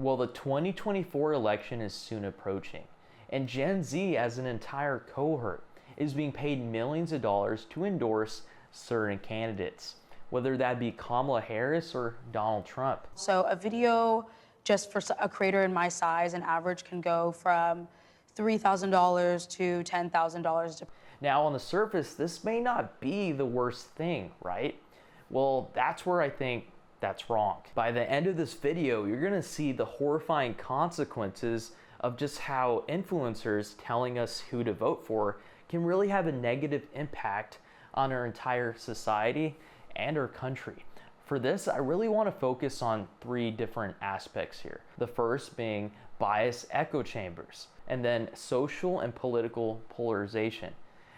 Well, the 2024 election is soon approaching, and Gen Z as an entire cohort is being paid millions of dollars to endorse certain candidates, whether that be Kamala Harris or Donald Trump. So a video just for a creator in my size, an average can go from $3,000 to $10,000. Now, on the surface, this may not be the worst thing, right? Well, that's where I think that's wrong. By the end of this video, you're gonna see the horrifying consequences of just how influencers telling us who to vote for can really have a negative impact on our entire society and our country. For this, I really want to focus on three different aspects here. The first being bias echo chambers, and then social and political polarization,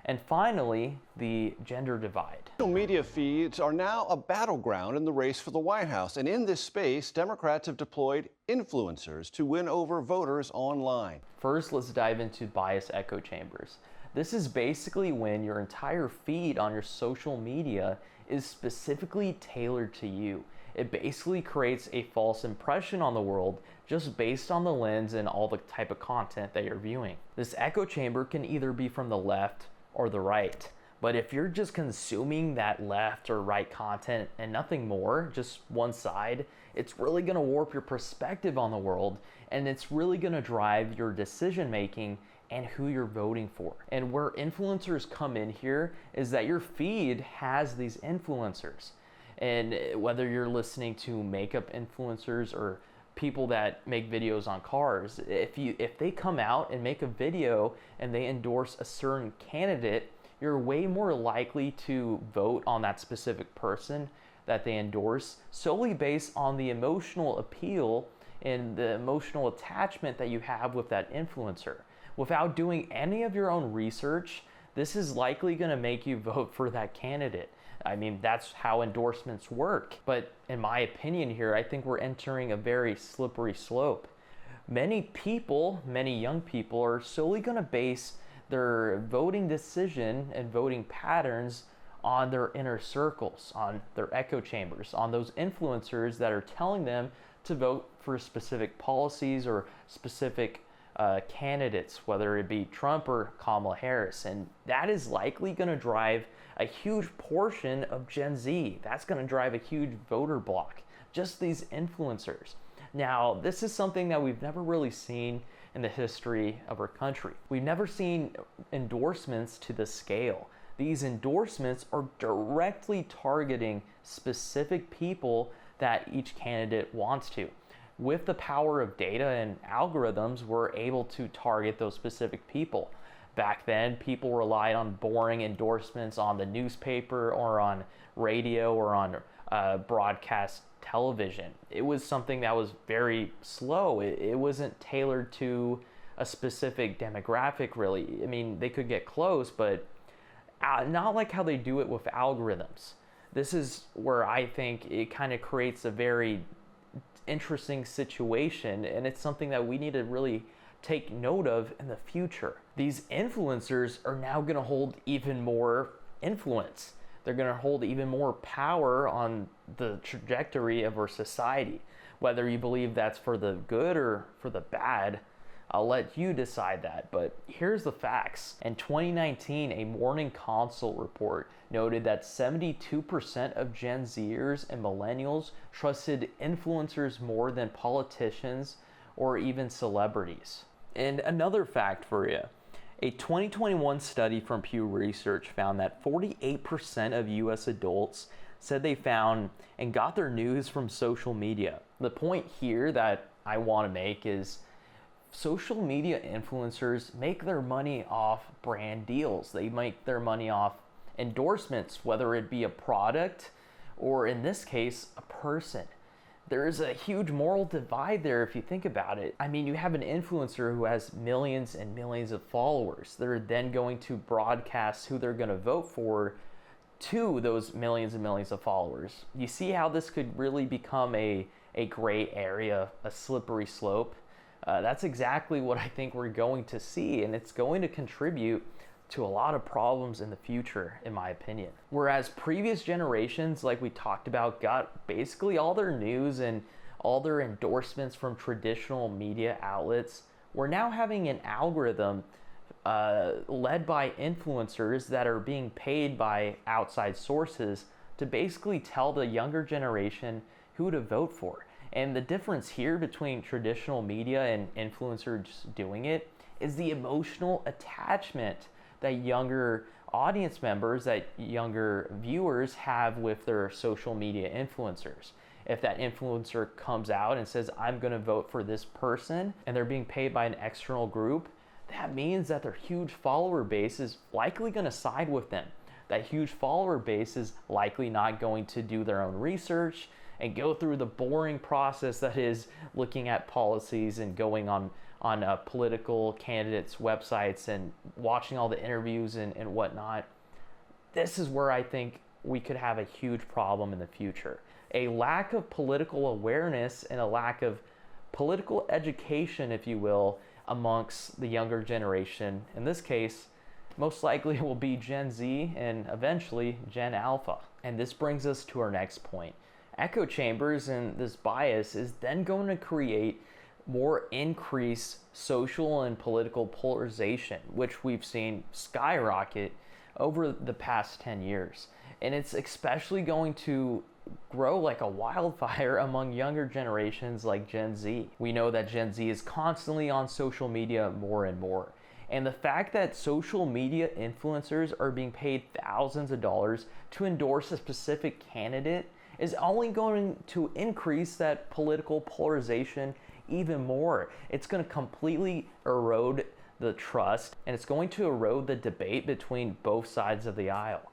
and finally, the gender divide. Social media feeds are now a battleground in the race for the White House. And in this space, Democrats have deployed influencers to win over voters online. First, let's dive into bias echo chambers. This is basically when your entire feed on your social media is specifically tailored to you. It basically creates a false impression on the world just based on the lens and all the type of content that you're viewing. This echo chamber can either be from the left or the right. But if you're just consuming that left or right content and nothing more, just one side, it's really gonna warp your perspective on the world, and it's really gonna drive your decision making and who you're voting for. And where influencers come in here is that your feed has these influencers. And whether you're listening to makeup influencers or people that make videos on cars, if they come out and make a video and they endorse a certain candidate, you're way more likely to vote on that specific person that they endorse solely based on the emotional appeal and the emotional attachment that you have with that influencer. Without doing any of your own research, this is likely going to make you vote for that candidate. I mean, that's how endorsements work. But in my opinion here, I think we're entering a very slippery slope. Many people, many young people, are solely going to base their voting decision and voting patterns on their inner circles, on their echo chambers, on those influencers that are telling them to vote for specific policies or specific candidates, whether it be Trump or Kamala Harris. And that is likely going to drive a huge portion of Gen Z. That's going to drive a huge voter block, just these influencers. Now, this is something that we've never really seen in the history of our country. We've never seen endorsements to this scale. These endorsements are directly targeting specific people that each candidate wants to. With the power of data and algorithms, we're able to target those specific people. Back then, people relied on boring endorsements on the newspaper or on radio or on broadcast television. It was something that was very slow. It wasn't tailored to a specific demographic, really. I mean, they could get close, but not like how they do it with algorithms. This is where I think it kind of creates a very interesting situation, and it's something that we need to really take note of in the future. These influencers are now going to hold even more influence. They're going to hold even more power on the trajectory of our society. Whether you believe that's for the good or for the bad, I'll let you decide that. But here's the facts. In 2019, a Morning Consult report noted that 72% of Gen Zers and millennials trusted influencers more than politicians or even celebrities. And another fact for you. A 2021 study from Pew Research found that 48% of US adults said they found and got their news from social media. The point here that I want to make is social media influencers make their money off brand deals. They make their money off endorsements, whether it be a product or in this case, a person. There is a huge moral divide there if you think about it. I mean, you have an influencer who has millions and millions of followers. They're then going to broadcast who they're going to vote for to those millions and millions of followers. You see how this could really become a gray area, a slippery slope? That's exactly what I think we're going to see, and it's going to contribute to a lot of problems in the future, in my opinion. Whereas previous generations, like we talked about, got basically all their news and all their endorsements from traditional media outlets, we're now having an algorithm led by influencers that are being paid by outside sources to basically tell the younger generation who to vote for. And the difference here between traditional media and influencers doing it is the emotional attachment that younger audience members, that younger viewers have with their social media influencers. If that influencer comes out and says, I'm going to vote for this person, and they're being paid by an external group, that means that their huge follower base is likely going to side with them. That huge follower base is likely not going to do their own research and go through the boring process that is looking at policies and going on political candidates' websites and watching all the interviews and whatnot. This is where I think we could have a huge problem in the future. A lack of political awareness and a lack of political education, if you will, amongst the younger generation. In this case, most likely it will be Gen Z and eventually Gen Alpha. And this brings us to our next point. Echo chambers and this bias is then going to create more increased social and political polarization, which we've seen skyrocket over the past 10 years. And it's especially going to grow like a wildfire among younger generations like Gen Z. We know that Gen Z is constantly on social media more and more. And the fact that social media influencers are being paid thousands of dollars to endorse a specific candidate is only going to increase that political polarization even more. It's going to completely erode the trust, and it's going to erode the debate between both sides of the aisle.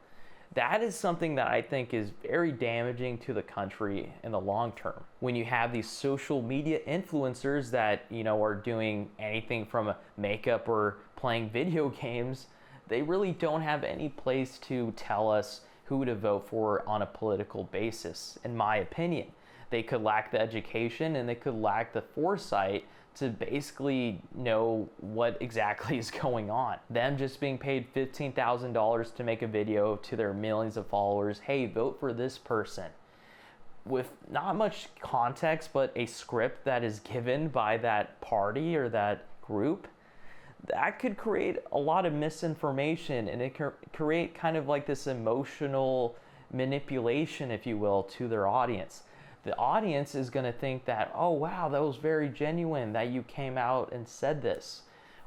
That is something that I think is very damaging to the country in the long term. When you have these social media influencers that, are doing anything from makeup or playing video games, they really don't have any place to tell us who to vote for on a political basis, in my opinion. They could lack the education and they could lack the foresight to basically know what exactly is going on. Them just being paid $15,000 to make a video to their millions of followers, hey, vote for this person, with not much context but a script that is given by that party or that group, that could create a lot of misinformation, and it can create kind of like this emotional manipulation, if you will, to their audience. The audience is going to think that, oh wow, that was very genuine that you came out and said this.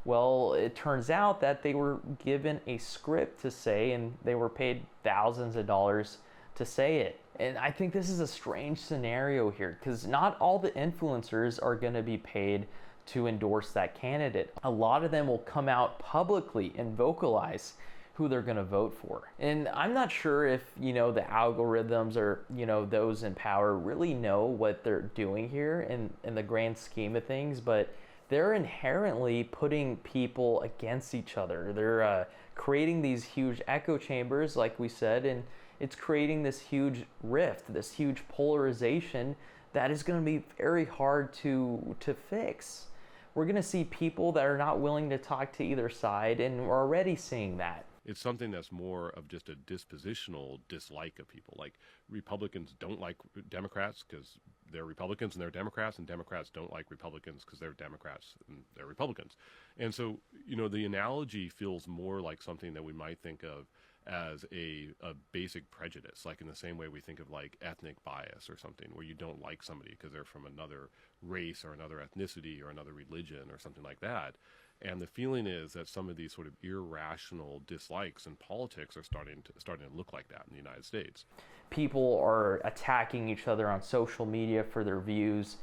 Well, it turns out that they were given a script to say, and they were paid thousands of dollars to say it. And I think this is a strange scenario here, because not all the influencers are going to be paid to endorse that candidate. A lot of them will come out publicly and vocalize who they're going to vote for. And I'm not sure if, the algorithms or, those in power really know what they're doing here in the grand scheme of things, but they're inherently putting people against each other. They're creating these huge echo chambers, like we said, and it's creating this huge rift, this huge polarization that is going to be very hard to fix. We're going to see people that are not willing to talk to either side, and we're already seeing that. It's something that's more of just a dispositional dislike of people. Like, Republicans don't like Democrats because they're Republicans and they're Democrats, and Democrats don't like Republicans because they're Democrats and they're Republicans. And so, the analogy feels more like something that we might think of as a basic prejudice, like in the same way we think of like ethnic bias or something, where you don't like somebody because they're from another race or another ethnicity or another religion or something like that. And the feeling is that some of these sort of irrational dislikes in politics are starting to look like that in the United States. People are attacking each other on social media for their views,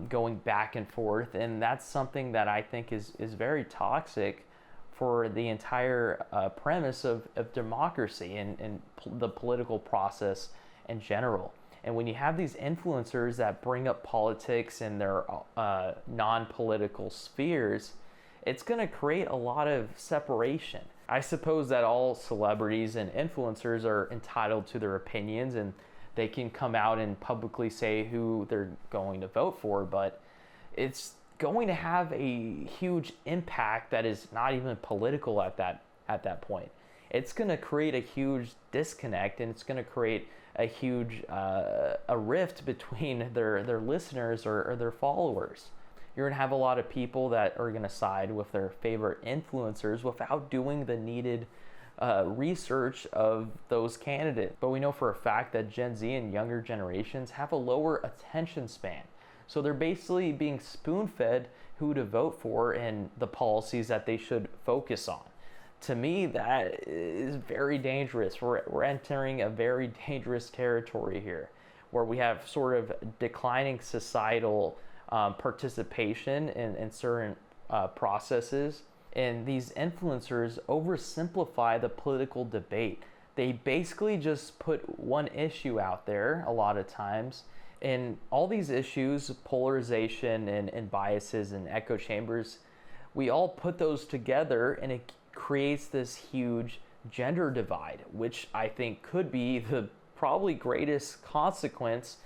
going back and forth, and that's something that I think is very toxic for the entire premise of democracy and the political process in general. And when you have these influencers that bring up politics in their non-political spheres, it's going to create a lot of separation. I suppose that all celebrities and influencers are entitled to their opinions, and they can come out and publicly say who they're going to vote for, but it's going to have a huge impact that is not even political at that point. It's going to create a huge disconnect, and it's going to create a huge a rift between their listeners or their followers. You're going to have a lot of people that are going to side with their favorite influencers without doing the needed research of those candidates. But we know for a fact that Gen Z and younger generations have a lower attention span. So they're basically being spoon-fed who to vote for and the policies that they should focus on. To me, that is very dangerous. We're entering a very dangerous territory here, where we have sort of declining societal participation in certain processes. And these influencers oversimplify the political debate. They basically just put one issue out there a lot of times. And all these issues, polarization and biases and echo chambers, we all put those together and it creates this huge gender divide, which I think could be the probably greatest consequence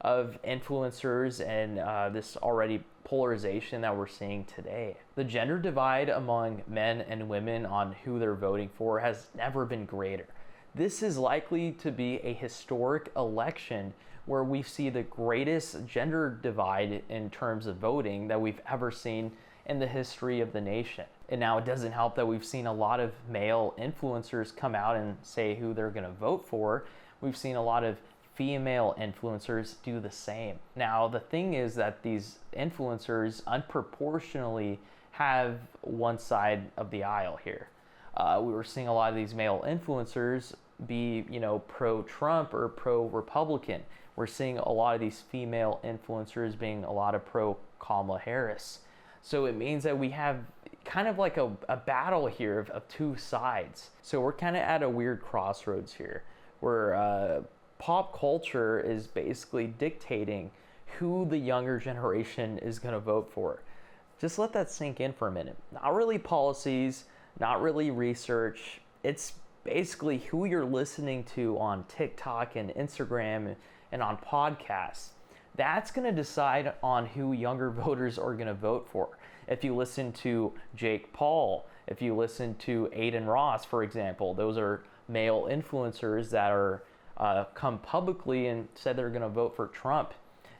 of influencers and this already polarization that we're seeing today. The gender divide among men and women on who they're voting for has never been greater. This is likely to be a historic election where we see the greatest gender divide in terms of voting that we've ever seen in the history of the nation. And now it doesn't help that we've seen a lot of male influencers come out and say who they're going to vote for. We've seen a lot of female influencers do the same. Now, the thing is that these influencers unproportionally have one side of the aisle here. We were seeing a lot of these male influencers be, pro-Trump or pro-Republican. We're seeing a lot of these female influencers being a lot of pro-Kamala Harris. So it means that we have kind of like a battle here of two sides. So we're kind of at a weird crossroads here, where pop culture is basically dictating who the younger generation is going to vote for. Just let that sink in for a minute. Not really policies, not really research. It's basically who you're listening to on TikTok and Instagram and on podcasts. That's going to decide on who younger voters are going to vote for. If you listen to Jake Paul, if you listen to Aiden Ross, for example, those are male influencers that are come publicly and said they're going to vote for Trump.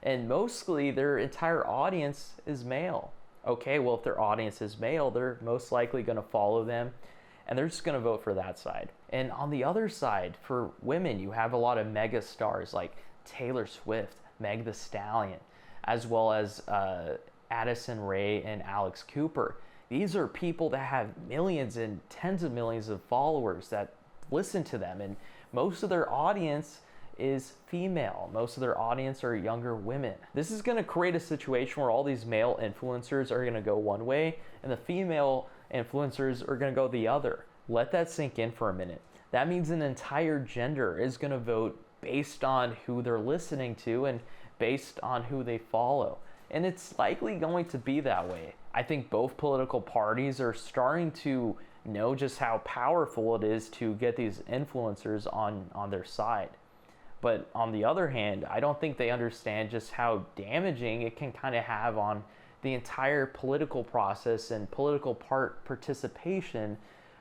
And mostly their entire audience is male. Okay, well, if their audience is male, they're most likely going to follow them and they're just going to vote for that side. And on the other side, for women, you have a lot of mega stars like Taylor Swift, Meg the Stallion, as well as Addison Rae and Alex Cooper. These are people that have millions and tens of millions of followers that listen to them, and most of their audience is female. Most of their audience are younger women. This is going to create a situation where all these male influencers are going to go one way and the female influencers are going to go the other. Let that sink in for a minute. That means an entire gender is going to vote based on who they're listening to and based on who they follow. And it's likely going to be that way. I think both political parties are starting to know just how powerful it is to get these influencers on their side. But on the other hand, I don't think they understand just how damaging it can kind of have on the entire political process and political participation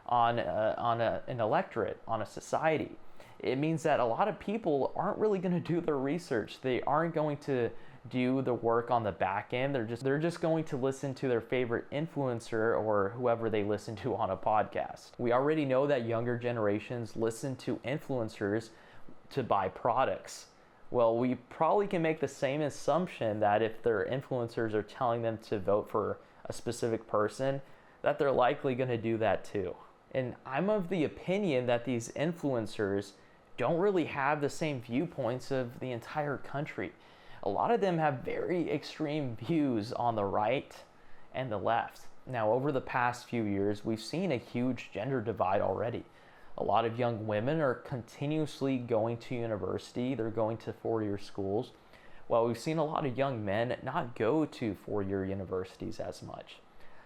on an electorate, on a society. It means that a lot of people aren't really going to do their research. They aren't going to do the work on the back end. They're just going to listen to their favorite influencer or whoever they listen to on a podcast. We already know that younger generations listen to influencers to buy products. Well, we probably can make the same assumption that if their influencers are telling them to vote for a specific person, that they're likely going to do that too. And I'm of the opinion that these influencers don't really have the same viewpoints of the entire country. A lot of them have very extreme views on the right and the left. Now, over the past few years, we've seen a huge gender divide already. A lot of young women are continuously going to university. They're going to four-year schools. While we've seen a lot of young men not go to four-year universities as much.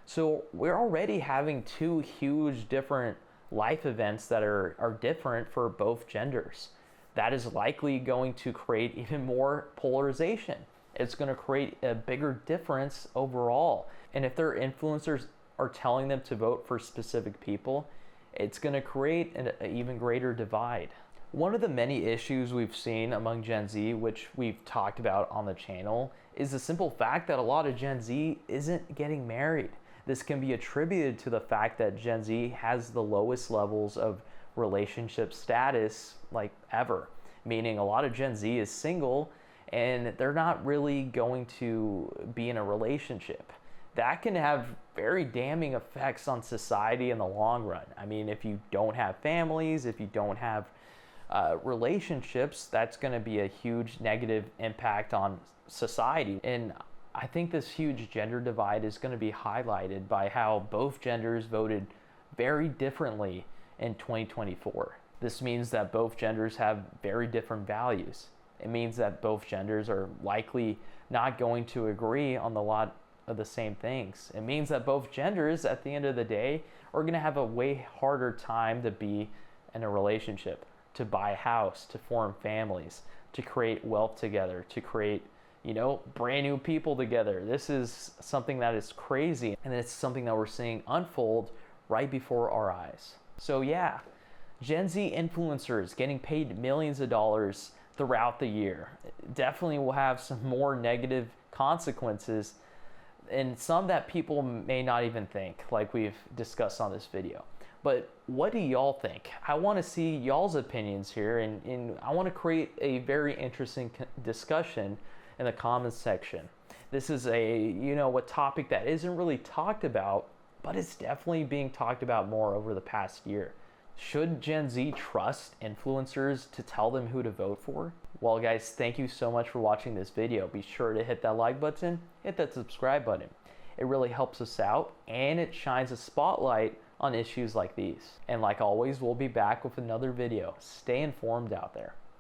So we're already having two huge different life events that are different for both genders. That is likely going to create even more polarization. It's going to create a bigger difference overall. And if their influencers are telling them to vote for specific people, it's going to create an even greater divide. One of the many issues we've seen among Gen Z, which we've talked about on the channel, is the simple fact that a lot of Gen Z isn't getting married. This can be attributed to the fact that Gen Z has the lowest levels of relationship status like ever, meaning a lot of Gen Z is single and they're not really going to be in a relationship. That can have very damning effects on society in the long run. I mean, if you don't have families, if you don't have relationships, that's going to be a huge negative impact on society. And I think this huge gender divide is going to be highlighted by how both genders voted very differently in 2024. This means that both genders have very different values. It means that both genders are likely not going to agree on a lot of the same things. It means that both genders, at the end of the day, are going to have a way harder time to be in a relationship, to buy a house, to form families, to create wealth together, to create, brand new people together. This is something that is crazy, and it's something that we're seeing unfold right before our eyes. So yeah, Gen Z influencers getting paid millions of dollars throughout the year definitely will have some more negative consequences, and some that people may not even think, like we've discussed on this video. But what do y'all think? I want to see y'all's opinions here, and I want to create a very interesting discussion in the comments section. This is a topic that isn't really talked about, but it's definitely being talked about more over the past year. Should Gen Z trust influencers to tell them who to vote for? Well, guys, thank you so much for watching this video. Be sure to hit that like button, hit that subscribe button. It really helps us out, and it shines a spotlight on issues like these. And like always, we'll be back with another video. Stay informed out there.